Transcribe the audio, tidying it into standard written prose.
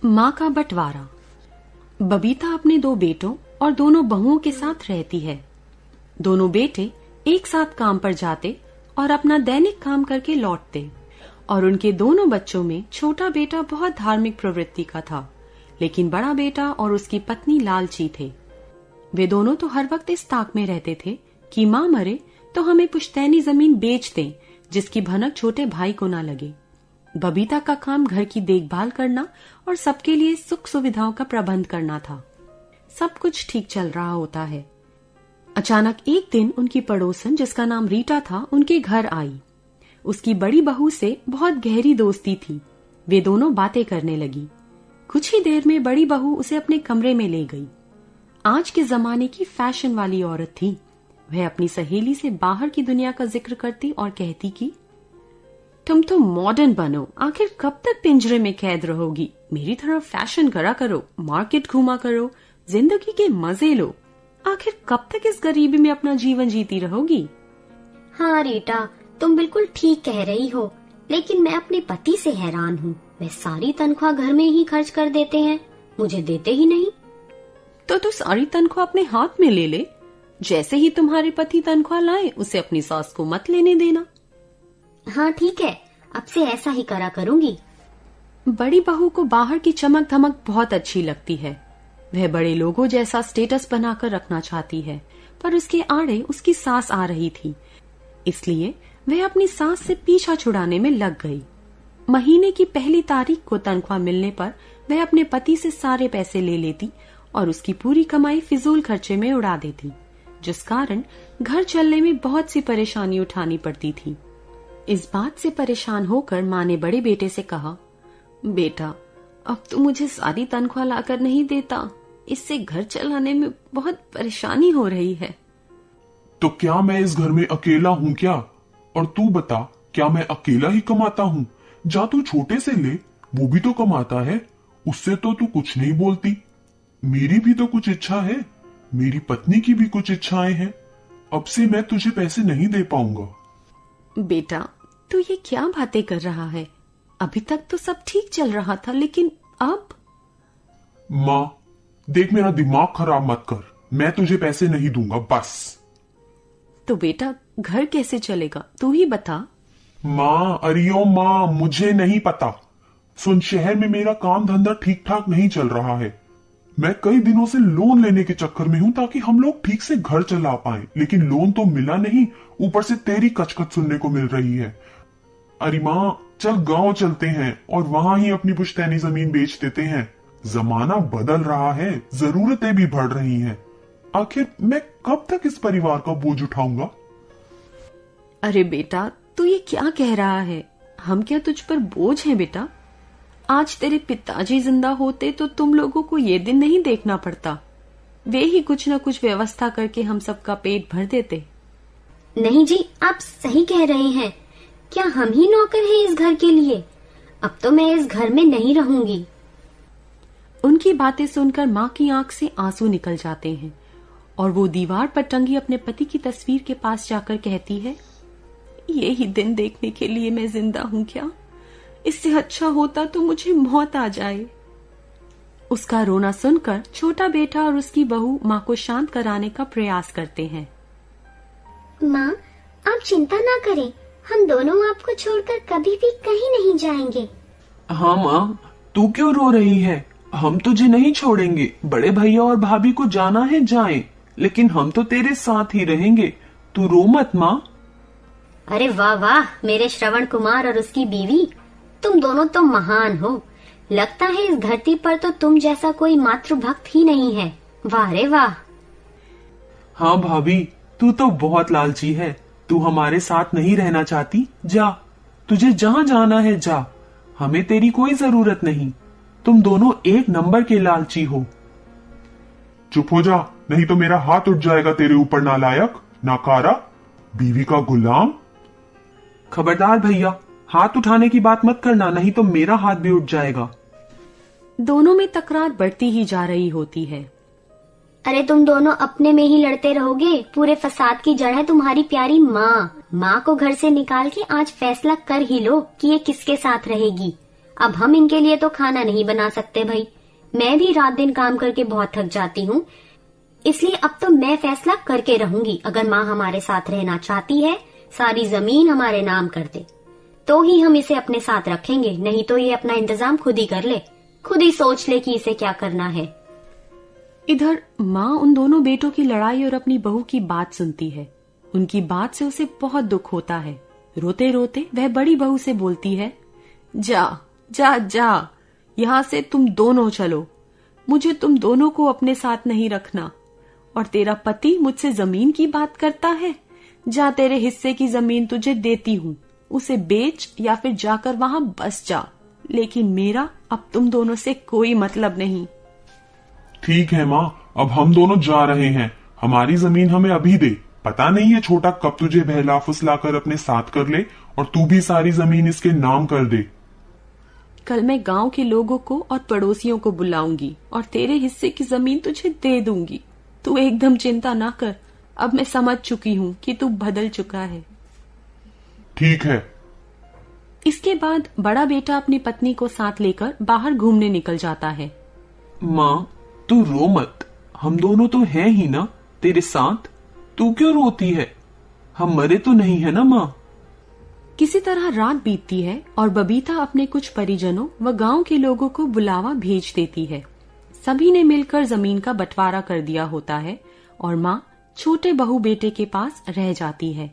माँ का बंटवारा। बबीता अपने 2 बेटों और दोनों बहुओं के साथ रहती है। दोनों बेटे एक साथ काम पर जाते और अपना दैनिक काम करके लौटते और उनके दोनों बच्चों में छोटा बेटा बहुत धार्मिक प्रवृत्ति का था, लेकिन बड़ा बेटा और उसकी पत्नी लालची थे। वे दोनों तो हर वक्त इस ताक में रहते थे कि माँ मरे तो हमें पुश्तैनी जमीन बेच दें, जिसकी भनक छोटे भाई को ना लगे। बबीता का काम घर की देखभाल करना और सबके लिए सुख सुविधाओं का प्रबंध करना था। सब कुछ ठीक चल रहा होता है। अचानक एक दिन उनकी पड़ोसन, जिसका नाम रीटा था, उनके घर आई। उसकी बड़ी बहू से बहुत गहरी दोस्ती थी। वे दोनों बातें करने लगी। कुछ ही देर में बड़ी बहू उसे अपने कमरे में ले गई। आज के जमाने की फैशन वाली औरत थी। वह अपनी सहेली से बाहर की दुनिया का जिक्र करती और कहती कि तुम तो मॉडर्न बनो, आखिर कब तक पिंजरे में कैद रहोगी? मेरी तरह फैशन करा करो, मार्केट घूमा करो, जिंदगी के मजे लो। आखिर कब तक इस गरीबी में अपना जीवन जीती रहोगी? हाँ रीटा, तुम बिल्कुल ठीक कह रही हो, लेकिन मैं अपने पति से हैरान हूँ। वे सारी तनख्वाह घर में ही खर्च कर देते हैं, मुझे देते ही नहीं। तो तू सारी तनख्वाह अपने हाथ में ले ले। जैसे ही तुम्हारे पति तनख्वाह लाए, उसे अपनी सास को मत लेने देना। हाँ ठीक है, अब से ऐसा ही करा करूंगी। बड़ी बहू को बाहर की चमक धमक बहुत अच्छी लगती है। वह बड़े लोगों जैसा स्टेटस बनाकर रखना चाहती है, पर उसके आड़े उसकी सास आ रही थी, इसलिए वह अपनी सास से पीछा छुड़ाने में लग गई। महीने की पहली तारीख को तनख्वाह मिलने पर वह अपने पति से सारे पैसे ले लेती और उसकी पूरी कमाई फिजूल खर्चे में उड़ा देती, जिस कारण घर चलने में बहुत सी परेशानी उठानी पड़ती थी। इस बात से परेशान होकर माँ ने बड़े बेटे से कहा, बेटा, अब तो मुझे सारी तनख्वाह लाकर नहीं देता, इससे घर चलाने में बहुत परेशानी हो रही है। तो क्या मैं इस घर में अकेला हूँ क्या? और तू बता, क्या मैं अकेला ही कमाता हूँ? जा तू छोटे से ले, वो भी तो कमाता है, उससे तो तू कुछ नहीं बोलती। मेरी भी तो कुछ इच्छा है, मेरी पत्नी की भी कुछ इच्छाएं हैं। अब से मैं तुझे पैसे नहीं दे पाऊंगा। बेटा, तू ये क्या बातें कर रहा है? अभी तक तो सब ठीक चल रहा था, लेकिन अब? माँ देख, मेरा दिमाग खराब मत कर, मैं तुझे पैसे नहीं दूंगा बस। तो बेटा, घर कैसे चलेगा, तू ही बता। माँ, अरियो माँ, मुझे नहीं पता। सुन, शहर में मेरा काम धंधा ठीक ठाक नहीं चल रहा है। मैं कई दिनों से लोन लेने के चक्कर में हूँ ताकि हम लोग ठीक से घर चला पाएं, लेकिन लोन तो मिला नहीं, ऊपर से तेरी कचकच सुनने को मिल रही है। अरे माँ, चल गांव चलते हैं और वहां ही अपनी पुश्तैनी जमीन बेच देते हैं। जमाना बदल रहा है, जरूरतें भी बढ़ रही हैं। आखिर मैं कब तक इस परिवार का बोझ उठाऊंगा? अरे बेटा, तू ये क्या कह रहा है? हम क्या तुझ पर बोझ हैं बेटा? आज तेरे पिताजी जिंदा होते तो तुम लोगों को ये दिन नहीं देखना पड़ता। वे ही कुछ न कुछ व्यवस्था करके हम सबका पेट भर देते। नहीं जी, आप सही कह रहे हैं। क्या हम ही नौकर हैं इस घर के लिए? अब तो मैं इस घर में नहीं रहूंगी। उनकी बातें सुनकर माँ की आंख से आंसू निकल जाते हैं और वो दीवार पर टंगी अपने पति की तस्वीर के पास जाकर कहती है, ये ही दिन देखने के लिए मैं जिंदा हूँ क्या? इससे अच्छा होता तो मुझे मौत आ जाए। उसका रोना सुनकर छोटा बेटा और उसकी बहू माँ को शांत कराने का प्रयास करते हैं। माँ, आप चिंता ना करें, हम दोनों आपको छोड़कर कभी भी कहीं नहीं जाएंगे। हाँ माँ, तू क्यों रो रही है? हम तुझे नहीं छोड़ेंगे। बड़े भैया और भाभी को जाना है जाएं, लेकिन हम तो तेरे साथ ही रहेंगे। तू रो मत माँ। अरे वाह वाह, मेरे श्रवण कुमार और उसकी बीवी, तुम दोनों तो महान हो। लगता है इस धरती पर तो तुम जैसा कोई मातृभक्त ही नहीं है। वाह रे वाह। हाँ भाभी, तू तो बहुत लालची है। तू हमारे साथ नहीं रहना चाहती? जा, तुझे जहाँ जाना है जा, हमें तेरी कोई जरूरत नहीं। तुम दोनों एक नंबर के लालची हो। चुप हो जा, नहीं तो मेरा हाथ उठ जाएगा तेरे ऊपर, नालायक, नाकारा, बीवी का गुलाम। खबरदार भैया, हाथ उठाने की बात मत करना, नहीं तो मेरा हाथ भी उठ जाएगा। दोनों में तकरार बढ़ती ही जा रही होती है। अरे तुम दोनों अपने में ही लड़ते रहोगे। पूरे फसाद की जड़ है तुम्हारी प्यारी माँ। माँ को घर से निकाल के आज फैसला कर ही लो कि ये किसके साथ रहेगी। अब हम इनके लिए तो खाना नहीं बना सकते भाई। मैं भी रात दिन काम करके बहुत थक जाती हूँ, इसलिए अब तो मैं फैसला करके रहूंगी। अगर माँ हमारे साथ रहना चाहती है, सारी जमीन हमारे नाम कर दे, तो ही हम इसे अपने साथ रखेंगे, नहीं तो ये अपना इंतजाम खुद ही कर ले, खुद ही सोच ले कि इसे क्या करना है। इधर माँ उन दोनों बेटों की लड़ाई और अपनी बहू की बात सुनती है। उनकी बात से उसे बहुत दुख होता है। रोते रोते वह बड़ी बहू से बोलती है, जा जा जा, यहाँ से तुम दोनों चलो। मुझे तुम दोनों को अपने साथ नहीं रखना। और तेरा पति मुझसे जमीन की बात करता है। जा, तेरे हिस्से की जमीन तुझे देती हूँ, उसे बेच या फिर जाकर वहां बस जा, लेकिन मेरा अब तुम दोनों से कोई मतलब नहीं। ठीक है माँ, अब हम दोनों जा रहे हैं। हमारी जमीन हमें अभी दे। पता नहीं है छोटा कब तुझे बहला फुसलाकर अपने साथ कर ले और तू भी सारी जमीन इसके नाम कर दे। कल मैं गांव के लोगों को और पड़ोसियों को बुलाऊंगी और तेरे हिस्से की जमीन तुझे दे दूंगी। तू एकदम चिंता ना कर, अब मैं समझ चुकी हूँ कि तू बदल चुका है। ठीक है। इसके बाद बड़ा बेटा अपनी पत्नी को साथ लेकर बाहर घूमने निकल जाता है। माँ तू रो मत, हम दोनों तो हैं ही ना तेरे साथ। तू क्यों रोती है? हम मरे तो नहीं है ना माँ। किसी तरह रात बीतती है और बबीता अपने कुछ परिजनों व गांव के लोगों को बुलावा भेज देती है। सभी ने मिलकर जमीन का बंटवारा कर दिया होता है और माँ छोटे बहू बेटे के पास रह जाती है।